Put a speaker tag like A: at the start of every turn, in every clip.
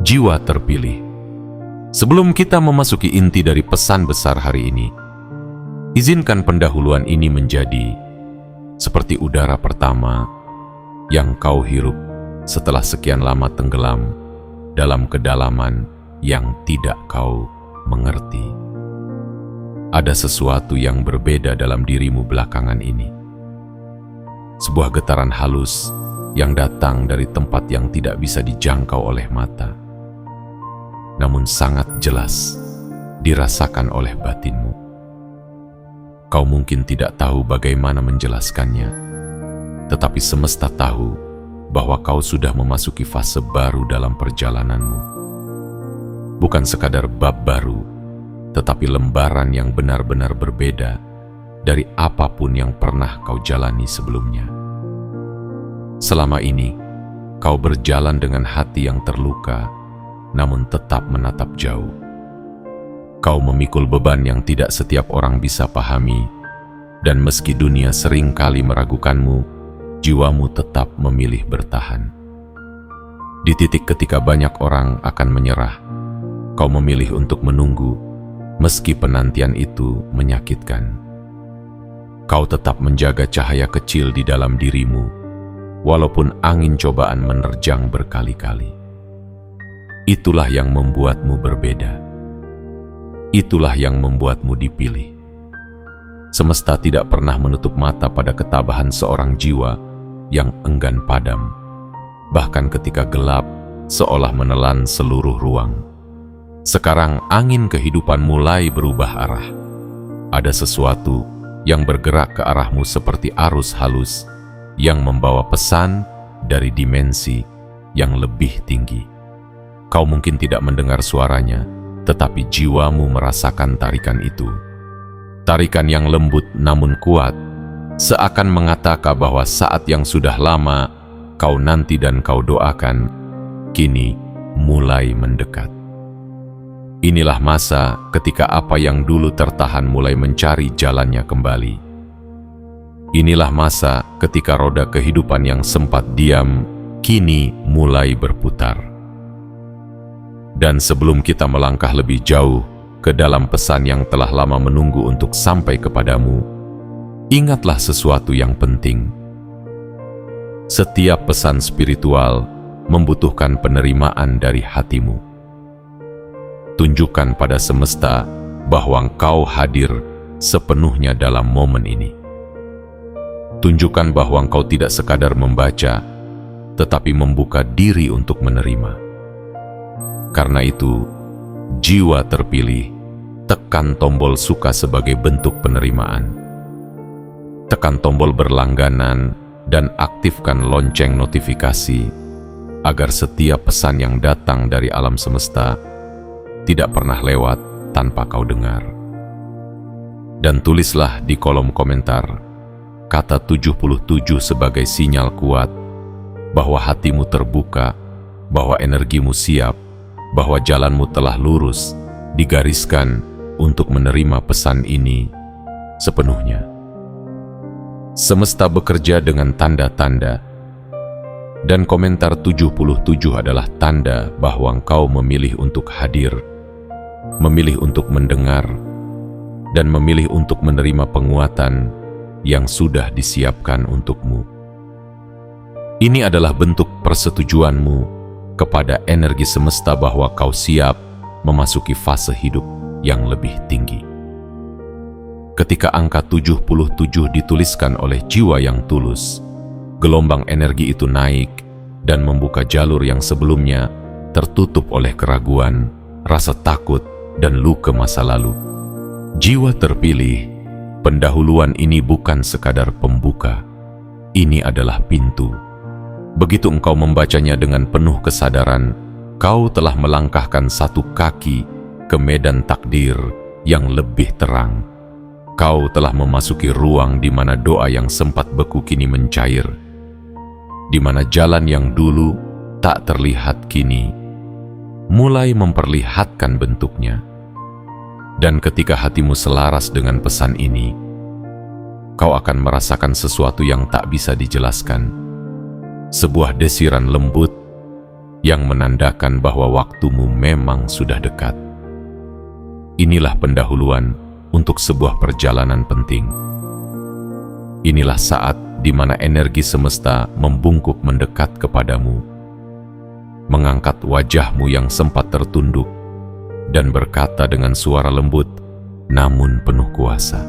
A: Jiwa terpilih. Sebelum kita memasuki inti dari pesan besar hari ini, izinkan pendahuluan ini menjadi seperti udara pertama yang kau hirup setelah sekian lama tenggelam dalam kedalaman yang tidak kau mengerti. Ada sesuatu yang berbeda dalam dirimu belakangan ini. Sebuah getaran halus yang datang dari tempat yang tidak bisa dijangkau oleh mata, namun sangat jelas dirasakan oleh batinmu. Kau mungkin tidak tahu bagaimana menjelaskannya, tetapi semesta tahu bahwa kau sudah memasuki fase baru dalam perjalananmu. Bukan sekadar bab baru, tetapi lembaran yang benar-benar berbeda dari apapun yang pernah kau jalani sebelumnya. Selama ini, kau berjalan dengan hati yang terluka, namun tetap menatap jauh. Kau memikul beban yang tidak setiap orang bisa pahami, dan meski dunia sering kali meragukanmu, jiwamu tetap memilih bertahan. Di titik ketika banyak orang akan menyerah, kau memilih untuk menunggu, meski penantian itu menyakitkan. Kau tetap menjaga cahaya kecil di dalam dirimu, walaupun angin cobaan menerjang berkali-kali. Itulah yang membuatmu berbeda. Itulah yang membuatmu dipilih. Semesta tidak pernah menutup mata pada ketabahan seorang jiwa yang enggan padam, bahkan ketika gelap seolah menelan seluruh ruang. Sekarang angin kehidupan mulai berubah arah. Ada sesuatu yang bergerak ke arahmu seperti arus halus yang membawa pesan dari dimensi yang lebih tinggi. Kau mungkin tidak mendengar suaranya, tetapi jiwamu merasakan tarikan itu. Tarikan yang lembut namun kuat, seakan mengatakan bahwa saat yang sudah lama kau nanti dan kau doakan, kini mulai mendekat. Inilah masa ketika apa yang dulu tertahan mulai mencari jalannya kembali. Inilah masa ketika roda kehidupan yang sempat diam, kini mulai berputar. Dan sebelum kita melangkah lebih jauh ke dalam pesan yang telah lama menunggu untuk sampai kepadamu, ingatlah sesuatu yang penting. Setiap pesan spiritual membutuhkan penerimaan dari hatimu. Tunjukkan pada semesta bahwa engkau hadir sepenuhnya dalam momen ini. Tunjukkan bahwa engkau tidak sekadar membaca, tetapi membuka diri untuk menerima. Karena itu, jiwa terpilih, tekan tombol suka sebagai bentuk penerimaan. Tekan tombol berlangganan dan aktifkan lonceng notifikasi agar setiap pesan yang datang dari alam semesta tidak pernah lewat tanpa kau dengar. Dan tulislah di kolom komentar kata 77 sebagai sinyal kuat bahwa hatimu terbuka, bahwa energimu siap, bahwa jalanmu telah lurus, digariskan untuk menerima pesan ini sepenuhnya. Semesta bekerja dengan tanda-tanda, dan komentar 77 adalah tanda bahwa engkau memilih untuk hadir, memilih untuk mendengar, dan memilih untuk menerima penguatan yang sudah disiapkan untukmu. Ini adalah bentuk persetujuanmu kepada energi semesta bahwa kau siap memasuki fase hidup yang lebih tinggi. Ketika angka 77 dituliskan oleh jiwa yang tulus, gelombang energi itu naik dan membuka jalur yang sebelumnya tertutup oleh keraguan, rasa takut, dan luka masa lalu. Jiwa terpilih, pendahuluan ini bukan sekadar pembuka, ini adalah pintu. Begitu engkau membacanya dengan penuh kesadaran, kau telah melangkahkan satu kaki ke medan takdir yang lebih terang. Kau telah memasuki ruang di mana doa yang sempat beku kini mencair, di mana jalan yang dulu tak terlihat kini mulai memperlihatkan bentuknya. Dan ketika hatimu selaras dengan pesan ini, kau akan merasakan sesuatu yang tak bisa dijelaskan. Sebuah desiran lembut, yang menandakan bahwa waktumu memang sudah dekat. Inilah pendahuluan untuk sebuah perjalanan penting. Inilah saat di mana energi semesta membungkuk mendekat kepadamu, mengangkat wajahmu yang sempat tertunduk, dan berkata dengan suara lembut, namun penuh kuasa.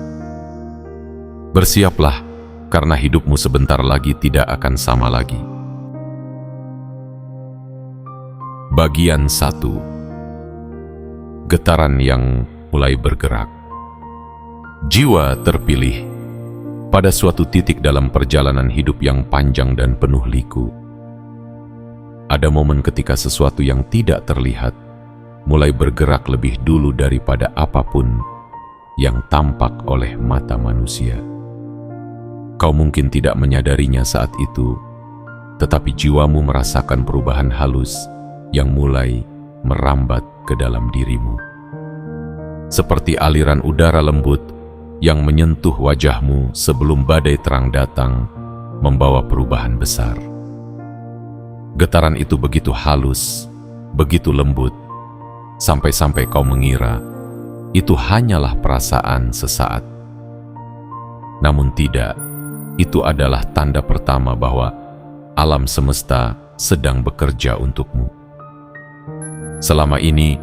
A: Bersiaplah, karena hidupmu sebentar lagi tidak akan sama lagi. Bagian 1. Getaran yang mulai bergerak. Jiwa terpilih pada suatu titik dalam perjalanan hidup yang panjang dan penuh liku. Ada momen ketika sesuatu yang tidak terlihat mulai bergerak lebih dulu daripada apapun yang tampak oleh mata manusia. Kau mungkin tidak menyadarinya saat itu, tetapi jiwamu merasakan perubahan halus yang mulai merambat ke dalam dirimu. Seperti aliran udara lembut yang menyentuh wajahmu sebelum badai terang datang, membawa perubahan besar. Getaran itu begitu halus, begitu lembut, sampai-sampai kau mengira itu hanyalah perasaan sesaat. Namun tidak, itu adalah tanda pertama bahwa alam semesta sedang bekerja untukmu. Selama ini,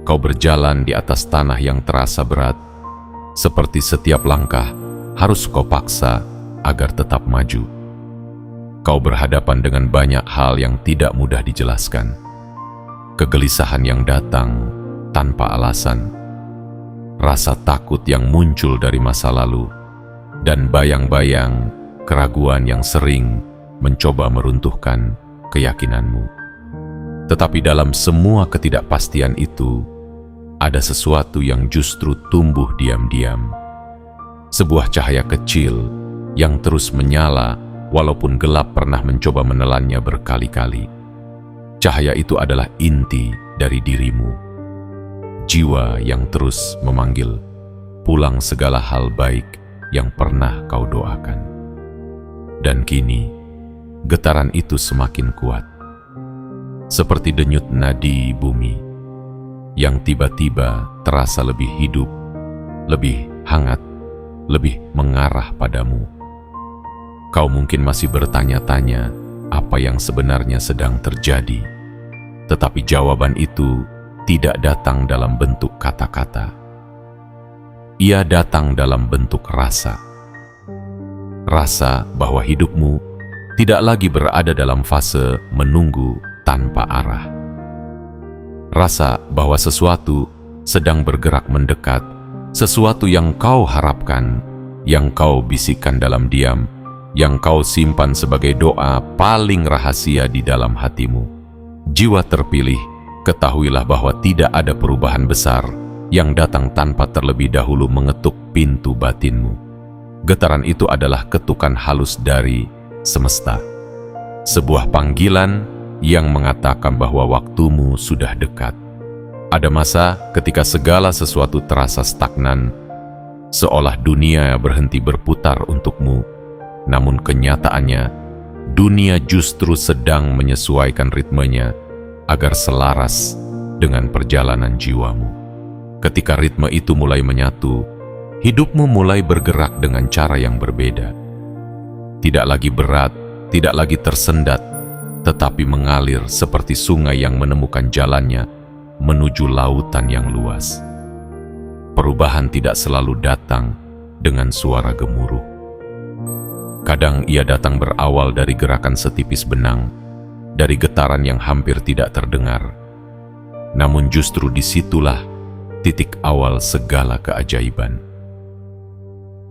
A: kau berjalan di atas tanah yang terasa berat, seperti setiap langkah harus kau paksa agar tetap maju. Kau berhadapan dengan banyak hal yang tidak mudah dijelaskan. Kegelisahan yang datang tanpa alasan, rasa takut yang muncul dari masa lalu, dan bayang-bayang keraguan yang sering mencoba meruntuhkan keyakinanmu. Tetapi dalam semua ketidakpastian itu, ada sesuatu yang justru tumbuh diam-diam. Sebuah cahaya kecil yang terus menyala walaupun gelap pernah mencoba menelannya berkali-kali. Cahaya itu adalah inti dari dirimu. Jiwa yang terus memanggil pulang segala hal baik yang pernah kau doakan. Dan kini, getaran itu semakin kuat. Seperti denyut nadi bumi yang tiba-tiba terasa lebih hidup, lebih hangat, lebih mengarah padamu. Kau mungkin masih bertanya-tanya apa yang sebenarnya sedang terjadi, tetapi jawaban itu tidak datang dalam bentuk kata-kata. Ia datang dalam bentuk rasa. Rasa bahwa hidupmu tidak lagi berada dalam fase menunggu tanpa arah. Rasa bahwa sesuatu sedang bergerak mendekat, sesuatu yang kau harapkan, yang kau bisikkan dalam diam, yang kau simpan sebagai doa paling rahasia di dalam hatimu. Jiwa terpilih, ketahuilah bahwa tidak ada perubahan besar yang datang tanpa terlebih dahulu mengetuk pintu batinmu. Getaran itu adalah ketukan halus dari semesta. Sebuah panggilan yang mengatakan bahwa waktumu sudah dekat. Ada masa ketika segala sesuatu terasa stagnan, seolah dunia berhenti berputar untukmu. Namun kenyataannya, dunia justru sedang menyesuaikan ritmenya agar selaras dengan perjalanan jiwamu. Ketika ritme itu mulai menyatu, hidupmu mulai bergerak dengan cara yang berbeda. Tidak lagi berat, tidak lagi tersendat, tetapi mengalir seperti sungai yang menemukan jalannya menuju lautan yang luas. Perubahan tidak selalu datang dengan suara gemuruh. Kadang ia datang berawal dari gerakan setipis benang, dari getaran yang hampir tidak terdengar. Namun justru disitulah titik awal segala keajaiban.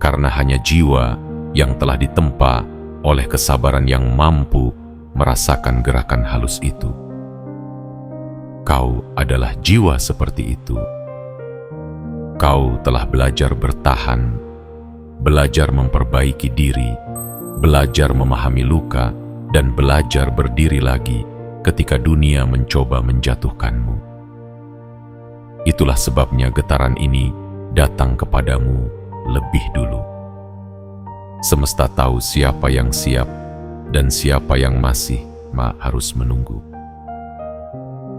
A: Karena hanya jiwa yang telah ditempa oleh kesabaran yang mampu merasakan gerakan halus itu. Kau adalah jiwa seperti itu. Kau telah belajar bertahan, belajar memperbaiki diri, belajar memahami luka, dan belajar berdiri lagi ketika dunia mencoba menjatuhkanmu. Itulah sebabnya getaran ini datang kepadamu lebih dulu. Semesta tahu siapa yang siap dan siapa yang masih harus menunggu.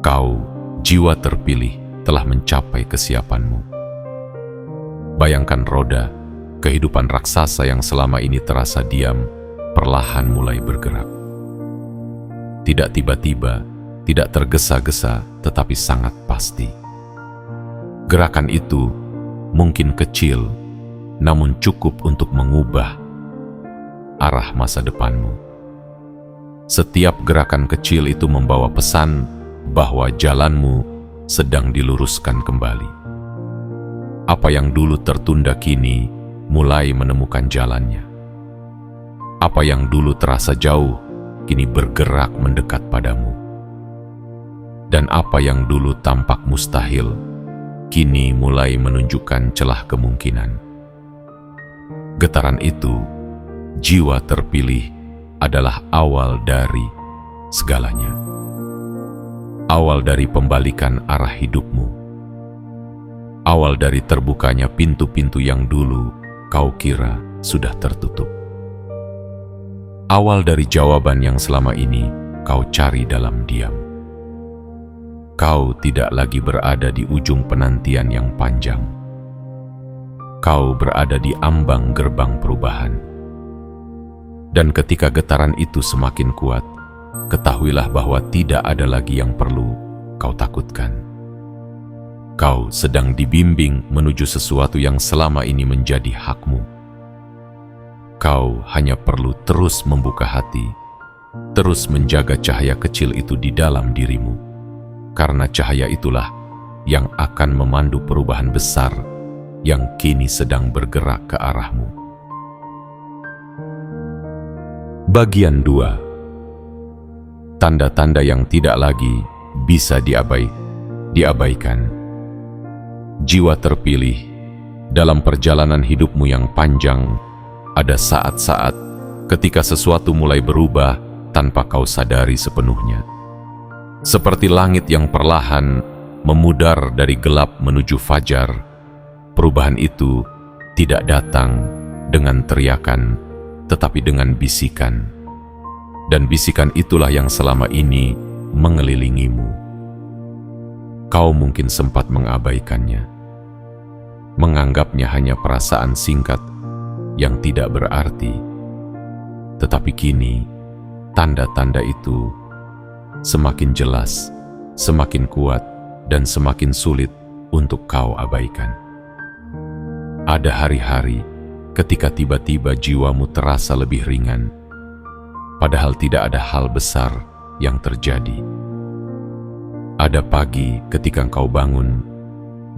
A: Kau, jiwa terpilih, telah mencapai kesiapanmu. Bayangkan roda, kehidupan raksasa yang selama ini terasa diam, perlahan mulai bergerak. Tidak tiba-tiba, tidak tergesa-gesa, tetapi sangat pasti. Gerakan itu mungkin kecil, namun cukup untuk mengubah arah masa depanmu. Setiap gerakan kecil itu membawa pesan bahwa jalanmu sedang diluruskan kembali. Apa yang dulu tertunda kini mulai menemukan jalannya. Apa yang dulu terasa jauh kini bergerak mendekat padamu. Dan apa yang dulu tampak mustahil kini mulai menunjukkan celah kemungkinan. Getaran itu, jiwa terpilih, adalah awal dari segalanya. Awal dari pembalikan arah hidupmu. Awal dari terbukanya pintu-pintu yang dulu kau kira sudah tertutup. Awal dari jawaban yang selama ini kau cari dalam diam. Kau tidak lagi berada di ujung penantian yang panjang. Kau berada di ambang gerbang perubahan. Dan ketika getaran itu semakin kuat, ketahuilah bahwa tidak ada lagi yang perlu kau takutkan. Kau sedang dibimbing menuju sesuatu yang selama ini menjadi hakmu. Kau hanya perlu terus membuka hati, terus menjaga cahaya kecil itu di dalam dirimu, karena cahaya itulah yang akan memandu perubahan besar yang kini sedang bergerak ke arahmu. Bagian 2. Tanda-tanda yang tidak lagi bisa diabaikan. Jiwa terpilih, dalam perjalanan hidupmu yang panjang, ada saat-saat ketika sesuatu mulai berubah tanpa kau sadari sepenuhnya. Seperti langit yang perlahan memudar dari gelap menuju fajar, perubahan itu tidak datang dengan teriakan, tetapi dengan bisikan. Dan bisikan itulah yang selama ini mengelilingimu. Kau mungkin sempat mengabaikannya, menganggapnya hanya perasaan singkat yang tidak berarti. Tetapi kini, tanda-tanda itu semakin jelas, semakin kuat, dan semakin sulit untuk kau abaikan. Ada hari-hari ketika tiba-tiba jiwamu terasa lebih ringan, padahal tidak ada hal besar yang terjadi. Ada pagi ketika engkau bangun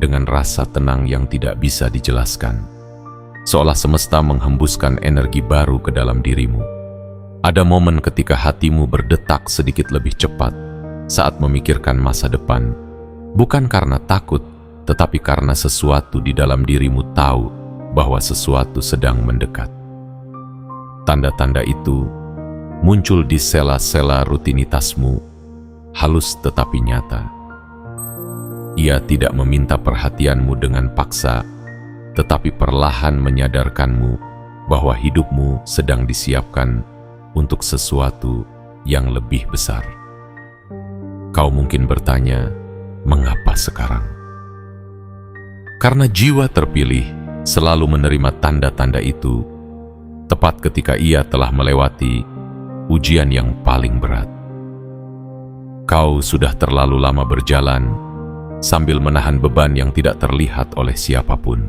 A: dengan rasa tenang yang tidak bisa dijelaskan, seolah semesta menghembuskan energi baru ke dalam dirimu. Ada momen ketika hatimu berdetak sedikit lebih cepat saat memikirkan masa depan, bukan karena takut, tetapi karena sesuatu di dalam dirimu tahu bahwa sesuatu sedang mendekat. Tanda-tanda itu muncul di sela-sela rutinitasmu, halus tetapi nyata. Ia tidak meminta perhatianmu dengan paksa, tetapi perlahan menyadarkanmu bahwa hidupmu sedang disiapkan untuk sesuatu yang lebih besar. Kau mungkin bertanya, mengapa sekarang? Karena jiwa terpilih selalu menerima tanda-tanda itu tepat ketika ia telah melewati ujian yang paling berat. Kau sudah terlalu lama berjalan sambil menahan beban yang tidak terlihat oleh siapapun.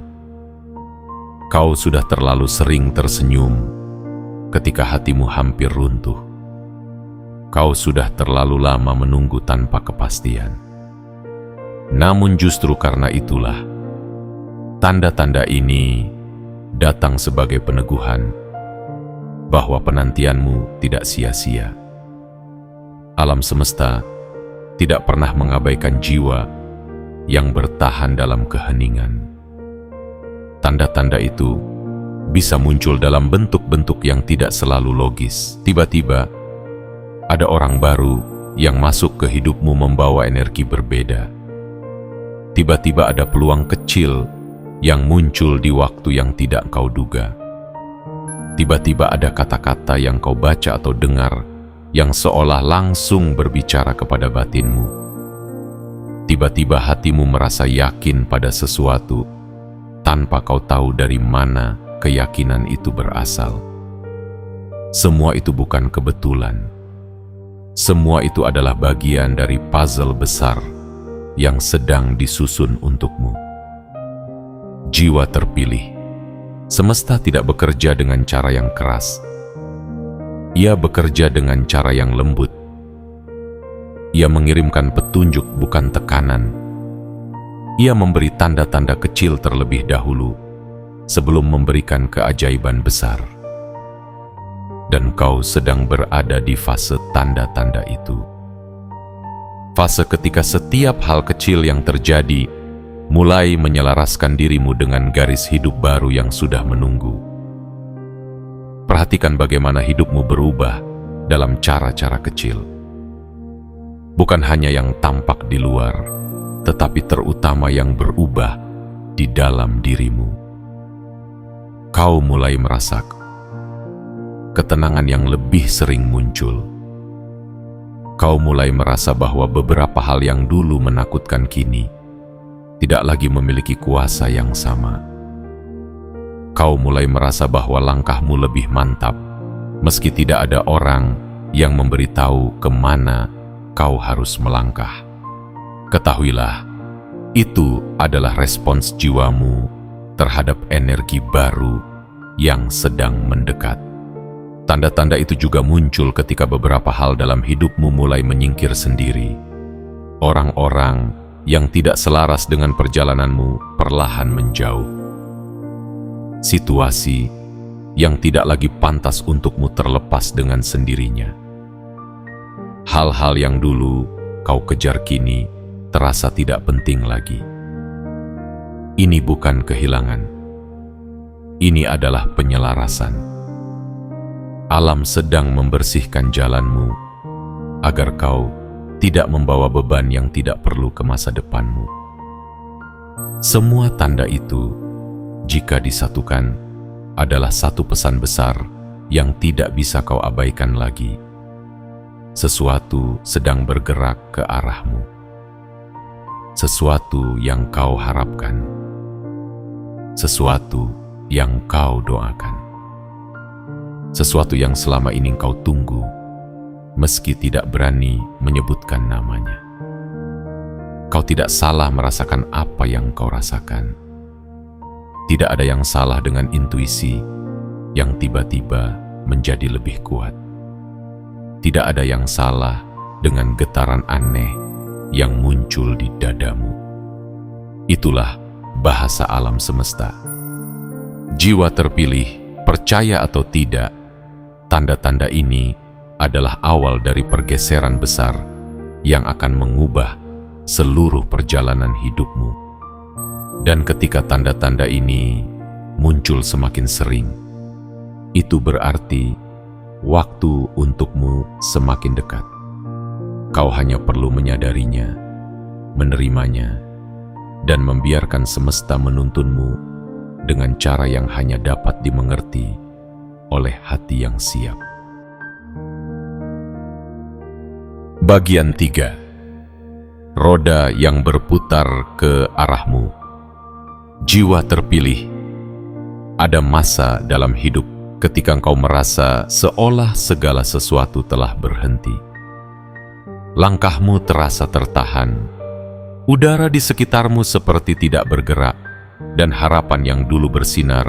A: Kau sudah terlalu sering tersenyum ketika hatimu hampir runtuh. Kau sudah terlalu lama menunggu tanpa kepastian. Namun justru karena itulah, tanda-tanda ini datang sebagai peneguhan bahwa penantianmu tidak sia-sia. Alam semesta tidak pernah mengabaikan jiwa yang bertahan dalam keheningan. Tanda-tanda itu bisa muncul dalam bentuk-bentuk yang tidak selalu logis. Tiba-tiba, ada orang baru yang masuk ke hidupmu membawa energi berbeda. Tiba-tiba ada peluang kecil yang muncul di waktu yang tidak kau duga. Tiba-tiba ada kata-kata yang kau baca atau dengar yang seolah langsung berbicara kepada batinmu. Tiba-tiba hatimu merasa yakin pada sesuatu tanpa kau tahu dari mana keyakinan itu berasal. Semua itu bukan kebetulan. Semua itu adalah bagian dari puzzle besar yang sedang disusun untukmu. Jiwa terpilih. Semesta tidak bekerja dengan cara yang keras. Ia bekerja dengan cara yang lembut. Ia mengirimkan petunjuk bukan tekanan. Ia memberi tanda-tanda kecil terlebih dahulu sebelum memberikan keajaiban besar. Dan kau sedang berada di fase tanda-tanda itu. Fase ketika setiap hal kecil yang terjadi mulai menyelaraskan dirimu dengan garis hidup baru yang sudah menunggu. Perhatikan bagaimana hidupmu berubah dalam cara-cara kecil. Bukan hanya yang tampak di luar, tetapi terutama yang berubah di dalam dirimu. Kau mulai merasakan ketenangan yang lebih sering muncul. Kau mulai merasa bahwa beberapa hal yang dulu menakutkan kini tidak lagi memiliki kuasa yang sama. Kau mulai merasa bahwa langkahmu lebih mantap, meski tidak ada orang yang memberitahu kemana kau harus melangkah. Ketahuilah, itu adalah respons jiwamu terhadap energi baru yang sedang mendekat. Tanda-tanda itu juga muncul ketika beberapa hal dalam hidupmu mulai menyingkir sendiri. Orang-orang yang tidak selaras dengan perjalananmu perlahan menjauh. Situasi yang tidak lagi pantas untukmu terlepas dengan sendirinya. Hal-hal yang dulu kau kejar kini terasa tidak penting lagi. Ini bukan kehilangan. Ini adalah penyelarasan. Alam sedang membersihkan jalanmu agar kau tidak membawa beban yang tidak perlu ke masa depanmu. Semua tanda itu, jika disatukan, adalah satu pesan besar yang tidak bisa kau abaikan lagi. Sesuatu sedang bergerak ke arahmu. Sesuatu yang kau harapkan. Sesuatu yang kau doakan. Sesuatu yang selama ini kau tunggu, meski tidak berani menyebutkan namanya. Kau tidak salah merasakan apa yang kau rasakan. Tidak ada yang salah dengan intuisi yang tiba-tiba menjadi lebih kuat. Tidak ada yang salah dengan getaran aneh yang muncul di dadamu. Itulah bahasa alam semesta. Jiwa terpilih, percaya atau tidak, tanda-tanda ini adalah awal dari pergeseran besar yang akan mengubah seluruh perjalanan hidupmu. Dan ketika tanda-tanda ini muncul semakin sering, itu berarti waktu untukmu semakin dekat. Kau hanya perlu menyadarinya, menerimanya, dan membiarkan semesta menuntunmu dengan cara yang hanya dapat dimengerti oleh hati yang siap. Bagian 3. Roda yang berputar ke arahmu. Jiwa terpilih. Ada masa dalam hidup ketika engkau merasa seolah segala sesuatu telah berhenti. Langkahmu terasa tertahan. Udara di sekitarmu seperti tidak bergerak, dan harapan yang dulu bersinar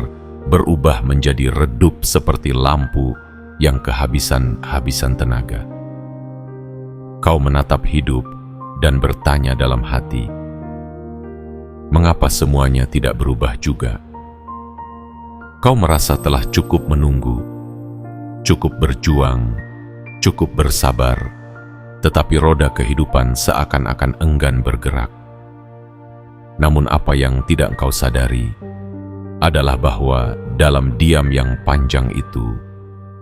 A: berubah menjadi redup seperti lampu yang kehabisan tenaga. Kau menatap hidup dan bertanya dalam hati, mengapa semuanya tidak berubah juga? Kau merasa telah cukup menunggu, cukup berjuang, cukup bersabar, tetapi roda kehidupan seakan-akan enggan bergerak. Namun apa yang tidak engkau sadari adalah bahwa dalam diam yang panjang itu,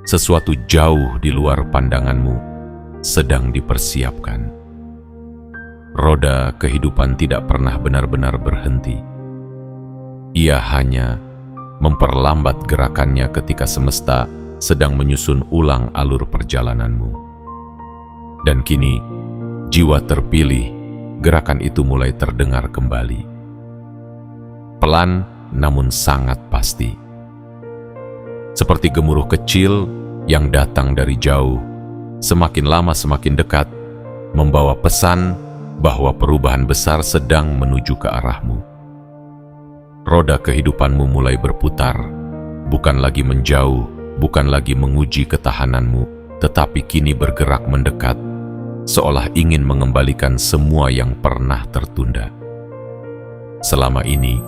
A: sesuatu jauh di luar pandanganmu sedang dipersiapkan. Roda kehidupan tidak pernah benar-benar berhenti. Ia hanya memperlambat gerakannya ketika semesta sedang menyusun ulang alur perjalananmu. Dan kini, jiwa terpilih gerakan itu mulai terdengar kembali. Pelan namun sangat pasti. Seperti gemuruh kecil yang datang dari jauh, semakin lama semakin dekat, membawa pesan bahwa perubahan besar sedang menuju ke arahmu. Roda kehidupanmu mulai berputar, bukan lagi menjauh, bukan lagi menguji ketahananmu, tetapi kini bergerak mendekat, seolah ingin mengembalikan semua yang pernah tertunda. Selama ini,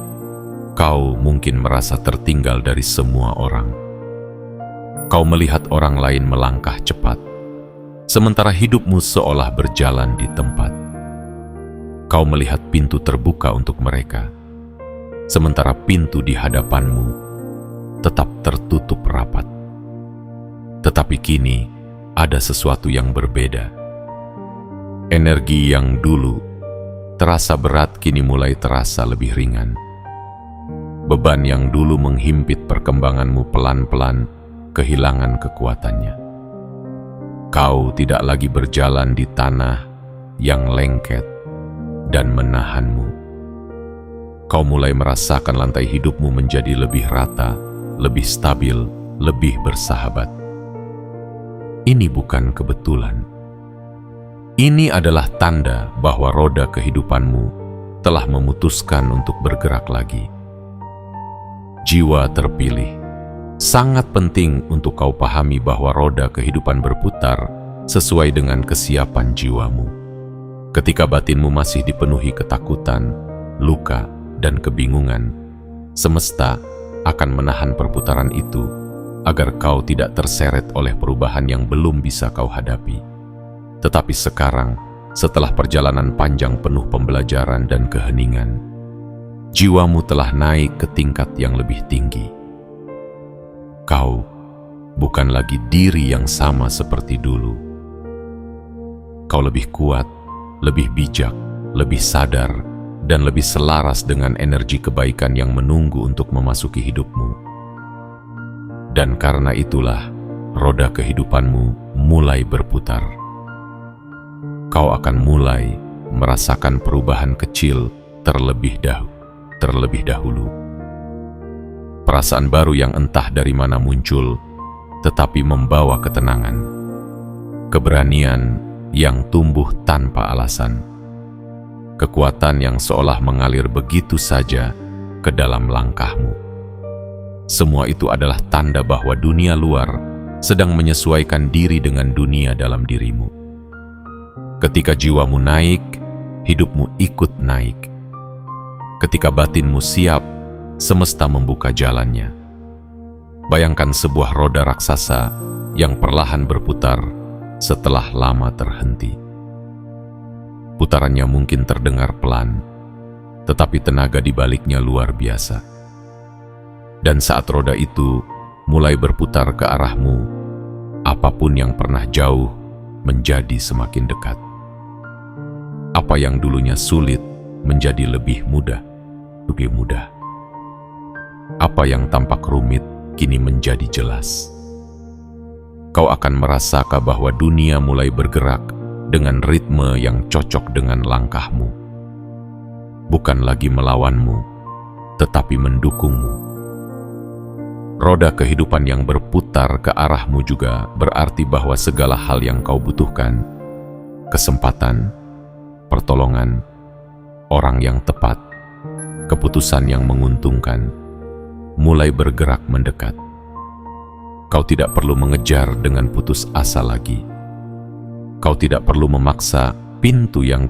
A: kau mungkin merasa tertinggal dari semua orang. Kau melihat orang lain melangkah cepat, sementara hidupmu seolah berjalan di tempat. Kau melihat pintu terbuka untuk mereka, sementara pintu di hadapanmu tetap tertutup rapat. Tetapi kini ada sesuatu yang berbeda. Energi yang dulu terasa berat kini mulai terasa lebih ringan. Beban yang dulu menghimpit perkembanganmu pelan-pelan kehilangan kekuatannya. Kau tidak lagi berjalan di tanah yang lengket dan menahanmu. Kau mulai merasakan lantai hidupmu menjadi lebih rata, lebih stabil, lebih bersahabat. Ini bukan kebetulan. Ini adalah tanda bahwa roda kehidupanmu telah memutuskan untuk bergerak lagi. Jiwa terpilih. Sangat penting untuk kau pahami bahwa roda kehidupan berputar sesuai dengan kesiapan jiwamu. Ketika batinmu masih dipenuhi ketakutan, luka, dan kebingungan, semesta akan menahan perputaran itu agar kau tidak terseret oleh perubahan yang belum bisa kau hadapi. Tetapi sekarang, setelah perjalanan panjang penuh pembelajaran dan keheningan, jiwamu telah naik ke tingkat yang lebih tinggi. Kau bukan lagi diri yang sama seperti dulu. Kau lebih kuat, lebih bijak, lebih sadar, dan lebih selaras dengan energi kebaikan yang menunggu untuk memasuki hidupmu. Dan karena itulah, roda kehidupanmu mulai berputar. Kau akan mulai merasakan perubahan kecil terlebih dahulu. Perasaan baru yang entah dari mana muncul, tetapi membawa ketenangan. Keberanian yang tumbuh tanpa alasan. Kekuatan yang seolah mengalir begitu saja ke dalam langkahmu. Semua itu adalah tanda bahwa dunia luar sedang menyesuaikan diri dengan dunia dalam dirimu. Ketika jiwamu naik, hidupmu ikut naik. Ketika batinmu siap, semesta membuka jalannya. Bayangkan sebuah roda raksasa yang perlahan berputar setelah lama terhenti. Putarannya mungkin terdengar pelan, tetapi tenaga di baliknya luar biasa. Dan saat roda itu mulai berputar ke arahmu, apapun yang pernah jauh menjadi semakin dekat. Apa yang dulunya sulit menjadi lebih mudah. Apa yang tampak rumit kini menjadi jelas. Kau akan merasakan bahwa dunia mulai bergerak dengan ritme yang cocok dengan langkahmu. Bukan lagi melawanmu, tetapi mendukungmu. Roda kehidupan yang berputar ke arahmu juga berarti bahwa segala hal yang kau butuhkan, kesempatan, pertolongan, orang yang tepat, keputusan yang menguntungkan, mulai bergerak mendekat. Kau tidak perlu mengejar dengan putus asa lagi. Kau tidak perlu memaksa pintu yang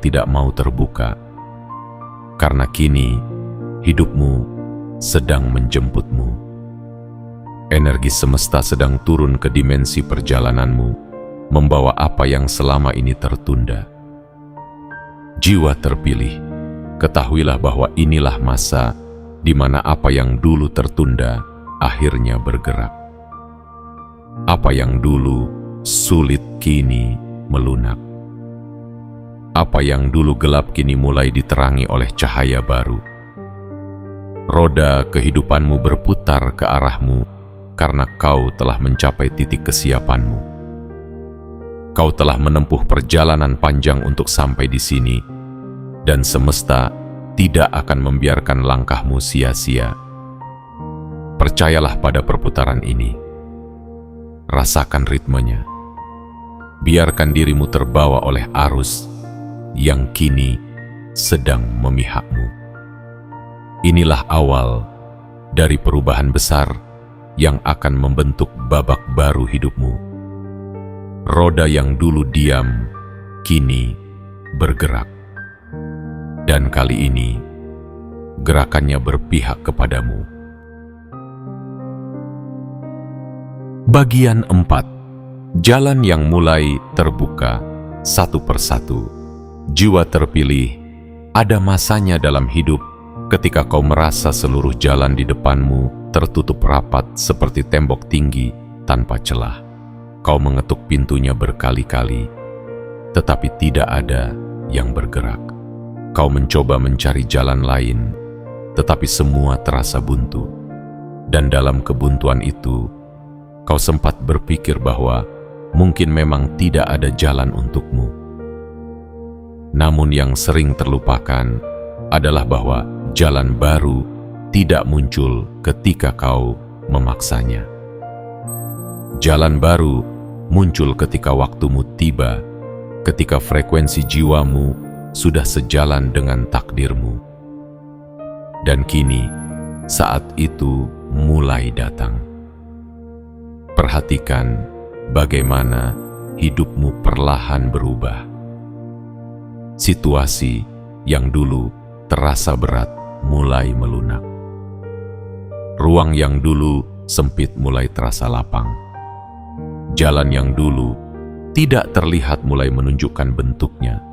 A: tidak mau terbuka. Karena kini hidupmu sedang menjemputmu. Energi semesta sedang turun ke dimensi perjalananmu, membawa apa yang selama ini tertunda. Jiwa terpilih, ketahuilah bahwa inilah masa di mana apa yang dulu tertunda akhirnya bergerak. Apa yang dulu sulit kini melunak. Apa yang dulu gelap kini mulai diterangi oleh cahaya baru. Roda kehidupanmu berputar ke arahmu karena kau telah mencapai titik kesiapanmu. Kau telah menempuh perjalanan panjang untuk sampai di sini, dan semesta tidak akan membiarkan langkahmu sia-sia. Percayalah pada perputaran ini. Rasakan ritmenya. Biarkan dirimu terbawa oleh arus yang kini sedang memihakmu. Inilah awal dari perubahan besar yang akan membentuk babak baru hidupmu. Roda yang dulu diam, kini bergerak. Dan kali ini, gerakannya berpihak kepadamu. Bagian 4. Jalan yang mulai terbuka satu persatu. Jiwa terpilih, ada masanya dalam hidup ketika kau merasa seluruh jalan di depanmu tertutup rapat seperti tembok tinggi tanpa celah. Kau mengetuk pintunya berkali-kali, tetapi tidak ada yang bergerak. Kau mencoba mencari jalan lain, tetapi semua terasa buntu. Dan dalam kebuntuan itu, kau sempat berpikir bahwa mungkin memang tidak ada jalan untukmu. Namun yang sering terlupakan adalah bahwa jalan baru tidak muncul ketika kau memaksanya. Jalan baru muncul ketika waktumu tiba, ketika frekuensi jiwamu sudah sejalan dengan takdirmu. Dan kini, saat itu mulai datang. Perhatikan bagaimana hidupmu perlahan berubah. Situasi yang dulu terasa berat mulai melunak. Ruang yang dulu sempit mulai terasa lapang. Jalan yang dulu tidak terlihat mulai menunjukkan bentuknya,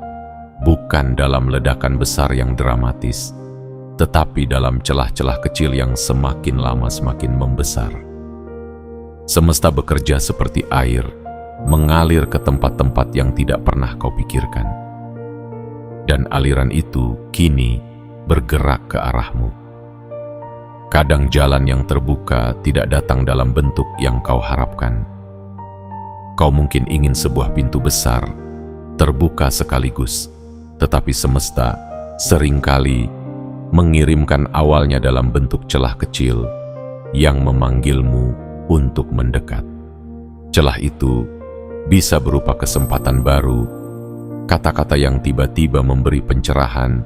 A: bukan dalam ledakan besar yang dramatis, tetapi dalam celah-celah kecil yang semakin lama semakin membesar. Semesta bekerja seperti air, mengalir ke tempat-tempat yang tidak pernah kau pikirkan. Dan aliran itu kini bergerak ke arahmu. Kadang jalan yang terbuka tidak datang dalam bentuk yang kau harapkan. Kau mungkin ingin sebuah pintu besar, terbuka sekaligus, tetapi semesta seringkali mengirimkan awalnya dalam bentuk celah kecil yang memanggilmu untuk mendekat. Celah itu bisa berupa kesempatan baru, kata-kata yang tiba-tiba memberi pencerahan,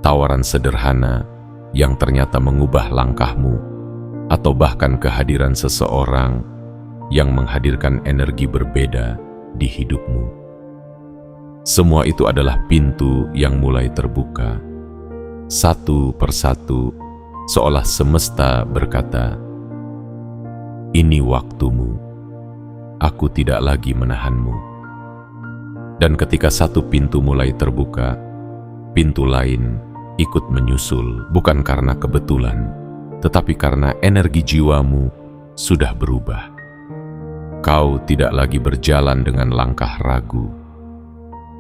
A: tawaran sederhana yang ternyata mengubah langkahmu, atau bahkan kehadiran seseorang yang menghadirkan energi berbeda di hidupmu. Semua itu adalah pintu yang mulai terbuka. Satu persatu, seolah semesta berkata, "Ini waktumu, aku tidak lagi menahanmu." Dan ketika satu pintu mulai terbuka, pintu lain ikut menyusul, bukan karena kebetulan, tetapi karena energi jiwamu sudah berubah. Kau tidak lagi berjalan dengan langkah ragu.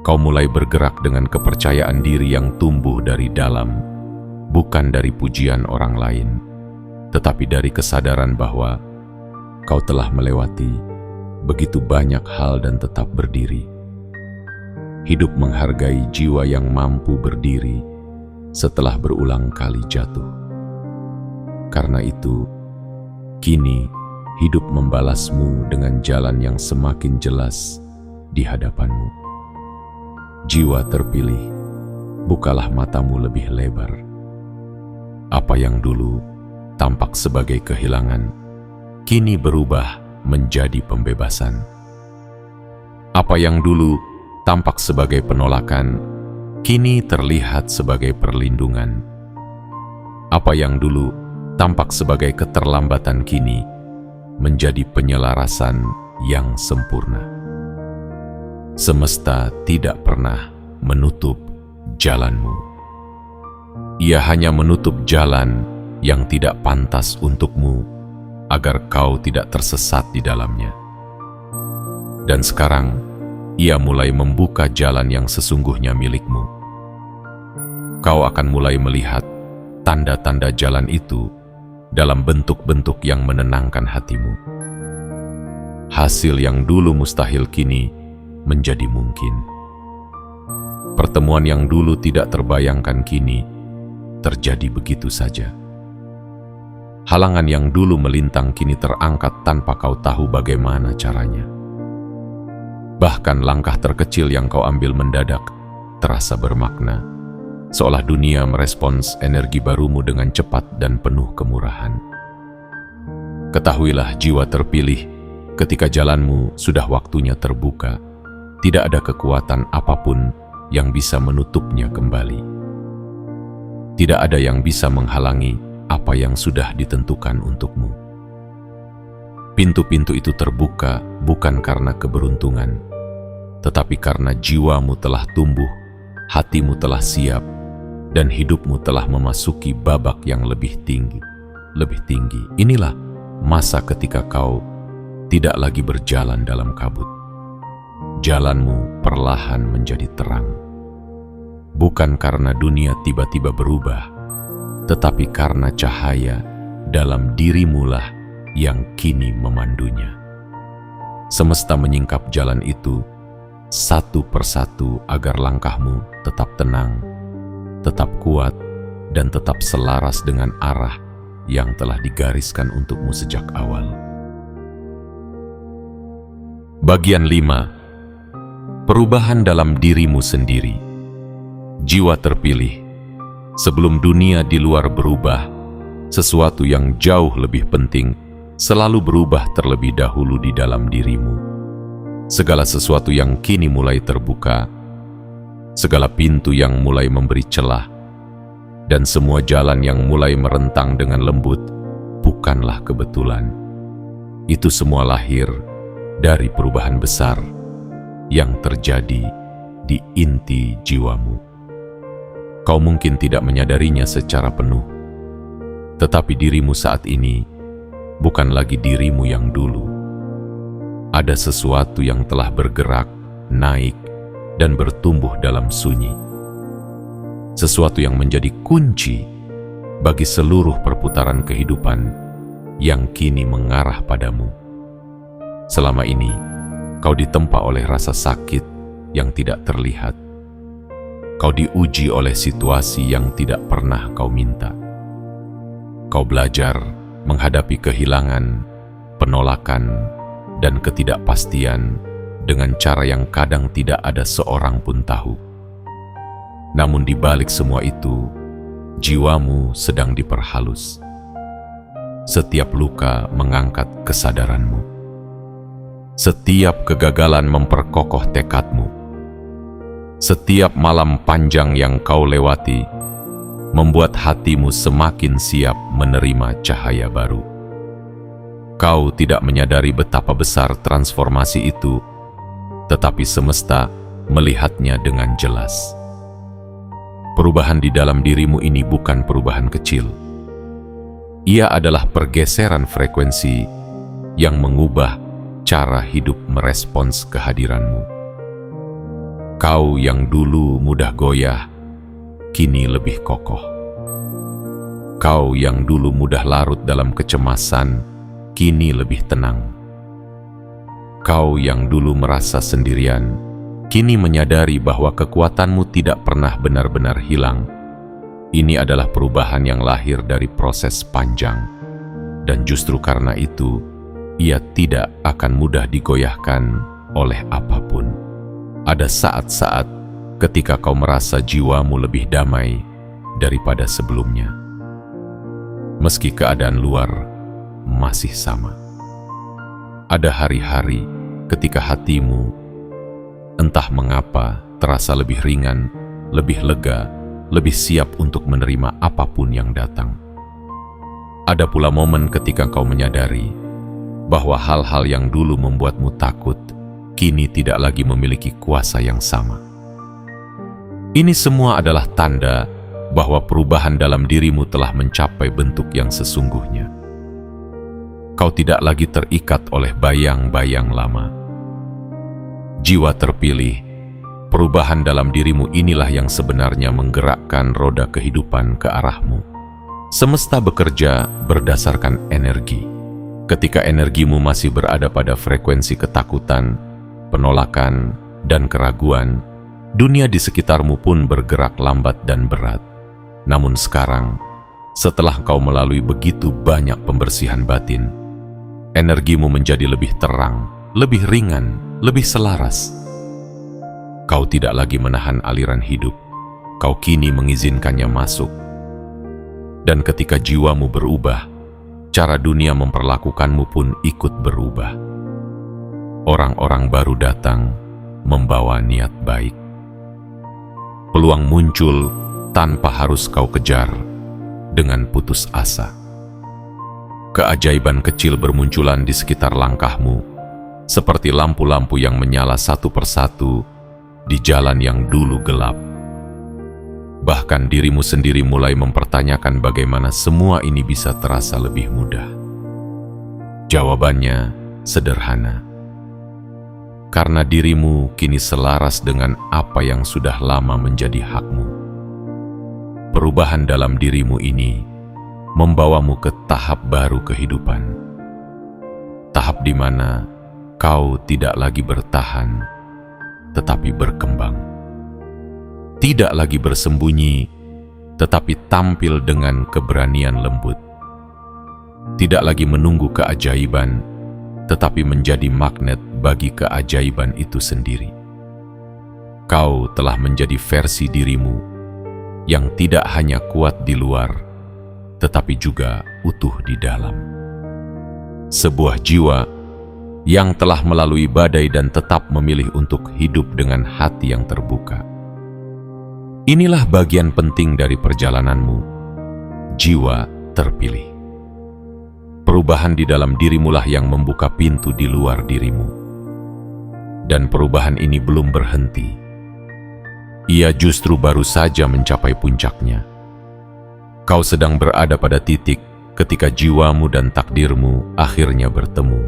A: Kau mulai bergerak dengan kepercayaan diri yang tumbuh dari dalam, bukan dari pujian orang lain, tetapi dari kesadaran bahwa kau telah melewati begitu banyak hal dan tetap berdiri. Hidup menghargai jiwa yang mampu berdiri setelah berulang kali jatuh. Karena itu, kini hidup membalasmu dengan jalan yang semakin jelas di hadapanmu. Jiwa terpilih, bukalah matamu lebih lebar. Apa yang dulu tampak sebagai kehilangan, kini berubah menjadi pembebasan. Apa yang dulu tampak sebagai penolakan, kini terlihat sebagai perlindungan. Apa yang dulu tampak sebagai keterlambatan, kini menjadi penyelarasan yang sempurna. Semesta tidak pernah menutup jalanmu. Ia hanya menutup jalan yang tidak pantas untukmu, agar kau tidak tersesat di dalamnya. Dan sekarang, ia mulai membuka jalan yang sesungguhnya milikmu. Kau akan mulai melihat tanda-tanda jalan itu dalam bentuk-bentuk yang menenangkan hatimu. Hasil yang dulu mustahil kini menjadi mungkin. Pertemuan yang dulu tidak terbayangkan kini terjadi begitu saja. Halangan yang dulu melintang kini terangkat tanpa kau tahu bagaimana caranya. Bahkan langkah terkecil yang kau ambil mendadak terasa bermakna, seolah dunia merespons energi barumu dengan cepat dan penuh kemurahan. Ketahuilah jiwa terpilih, ketika jalanmu sudah waktunya terbuka, tidak ada kekuatan apapun yang bisa menutupnya kembali. Tidak ada yang bisa menghalangi apa yang sudah ditentukan untukmu. Pintu-pintu itu terbuka bukan karena keberuntungan, tetapi karena jiwamu telah tumbuh, hatimu telah siap, dan hidupmu telah memasuki babak yang lebih tinggi. Lebih tinggi. Inilah masa ketika kau tidak lagi berjalan dalam kabut. Jalanmu perlahan menjadi terang. Bukan karena dunia tiba-tiba berubah, tetapi karena cahaya dalam dirimulah yang kini memandunya. Semesta menyingkap jalan itu satu persatu agar langkahmu tetap tenang, tetap kuat, dan tetap selaras dengan arah yang telah digariskan untukmu sejak awal. Bagian 5. Perubahan dalam dirimu sendiri. Jiwa terpilih. Sebelum dunia di luar berubah, sesuatu yang jauh lebih penting selalu berubah terlebih dahulu di dalam dirimu. Segala sesuatu yang kini mulai terbuka, segala pintu yang mulai memberi celah, dan semua jalan yang mulai merentang dengan lembut bukanlah kebetulan. Itu semua lahir dari perubahan besar yang terjadi di inti jiwamu. Kau mungkin tidak menyadarinya secara penuh, tetapi dirimu saat ini bukan lagi dirimu yang dulu. Ada sesuatu yang telah bergerak, naik, dan bertumbuh dalam sunyi. Sesuatu yang menjadi kunci bagi seluruh perputaran kehidupan yang kini mengarah padamu. Selama ini, kau ditempa oleh rasa sakit yang tidak terlihat. Kau diuji oleh situasi yang tidak pernah kau minta. Kau belajar menghadapi kehilangan, penolakan, dan ketidakpastian dengan cara yang kadang tidak ada seorang pun tahu. Namun di balik semua itu, jiwamu sedang diperhalus. Setiap luka mengangkat kesadaranmu. Setiap kegagalan memperkokoh tekadmu. Setiap malam panjang yang kau lewati membuat hatimu semakin siap menerima cahaya baru. Kau tidak menyadari betapa besar transformasi itu, tetapi semesta melihatnya dengan jelas. Perubahan di dalam dirimu ini bukan perubahan kecil. Ia adalah pergeseran frekuensi yang mengubah cara hidup merespons kehadiranmu. Kau yang dulu mudah goyah, kini lebih kokoh. Kau yang dulu mudah larut dalam kecemasan, kini lebih tenang. Kau yang dulu merasa sendirian, kini menyadari bahwa kekuatanmu tidak pernah benar-benar hilang. Ini adalah perubahan yang lahir dari proses panjang, dan justru karena itu, ia tidak akan mudah digoyahkan oleh apapun. Ada saat-saat ketika kau merasa jiwamu lebih damai daripada sebelumnya, meski keadaan luar masih sama. Ada hari-hari ketika hatimu entah mengapa terasa lebih ringan, lebih lega, lebih siap untuk menerima apapun yang datang. Ada pula momen ketika kau menyadari bahwa hal-hal yang dulu membuatmu takut kini tidak lagi memiliki kuasa yang sama. Ini semua adalah tanda bahwa perubahan dalam dirimu telah mencapai bentuk yang sesungguhnya. Kau tidak lagi terikat oleh bayang-bayang lama. Jiwa terpilih, perubahan dalam dirimu inilah yang sebenarnya menggerakkan roda kehidupan ke arahmu. Semesta bekerja berdasarkan energi. Ketika energimu masih berada pada frekuensi ketakutan, penolakan, dan keraguan, dunia di sekitarmu pun bergerak lambat dan berat. Namun sekarang, setelah kau melalui begitu banyak pembersihan batin, energimu menjadi lebih terang, lebih ringan, lebih selaras. Kau tidak lagi menahan aliran hidup, kau kini mengizinkannya masuk. Dan ketika jiwamu berubah, cara dunia memperlakukanmu pun ikut berubah. Orang-orang baru datang, membawa niat baik. Peluang muncul tanpa harus kau kejar dengan putus asa. Keajaiban kecil bermunculan di sekitar langkahmu, seperti lampu-lampu yang menyala satu persatu di jalan yang dulu gelap. Bahkan dirimu sendiri mulai mempertanyakan bagaimana semua ini bisa terasa lebih mudah. Jawabannya sederhana. Karena dirimu kini selaras dengan apa yang sudah lama menjadi hakmu. Perubahan dalam dirimu ini membawamu ke tahap baru kehidupan. Tahap di mana kau tidak lagi bertahan, tetapi berkembang. Tidak lagi bersembunyi, tetapi tampil dengan keberanian lembut. Tidak lagi menunggu keajaiban, tetapi menjadi magnet bagi keajaiban itu sendiri. Kau telah menjadi versi dirimu yang tidak hanya kuat di luar, tetapi juga utuh di dalam. Sebuah jiwa yang telah melalui badai dan tetap memilih untuk hidup dengan hati yang terbuka. Inilah bagian penting dari perjalananmu, jiwa terpilih. Perubahan di dalam dirimulah yang membuka pintu di luar dirimu. Dan perubahan ini belum berhenti. Ia justru baru saja mencapai puncaknya. Kau sedang berada pada titik ketika jiwamu dan takdirmu akhirnya bertemu.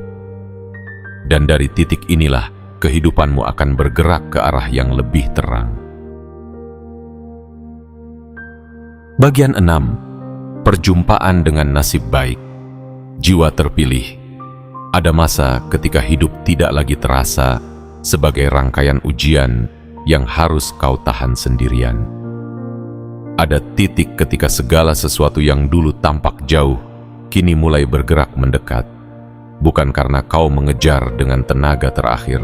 A: Dan dari titik inilah kehidupanmu akan bergerak ke arah yang lebih terang. Bagian 6. Perjumpaan dengan nasib baik. Jiwa terpilih. Ada masa ketika hidup tidak lagi terasa sebagai rangkaian ujian yang harus kau tahan sendirian. Ada titik ketika segala sesuatu yang dulu tampak jauh, kini mulai bergerak mendekat. Bukan karena kau mengejar dengan tenaga terakhir,